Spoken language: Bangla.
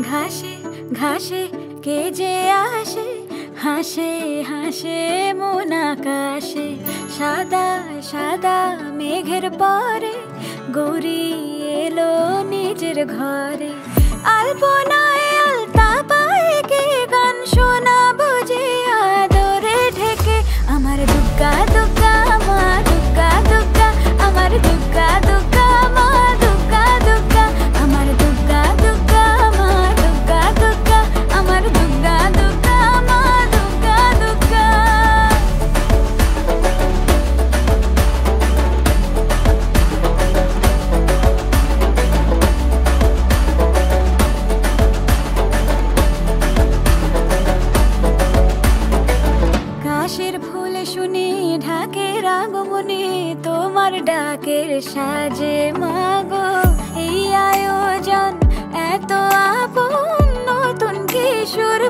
ঘাসে ঘাসে কে যে আসে, হাসে হাসে মন আকাশে। সাদা সাদা মেঘের পরে গৌরী এলো নিজের ঘরে। আলপনায় আলতা পায়ে কে গান শোনাবো যে আদরে ঢেকে। আমার দুগ্গা দুগ্গা মা দুগ্গা দুগ্গা, আমার দুগ্গা দুগ্গা মা দুগ্গা দুগ্গা, আমার দুগ্গা দুগ্গা মা দুগ্গা দুগ্গা, আমার দুগ্গা দুগ্গা মা দুগ্গা দুগ্গা। কাশের ফুল শুনি ঢাকের আগমনে, তোমার ডাকের সাজে মাগো এই আয়োজন এত আপন। নতুন কিশোর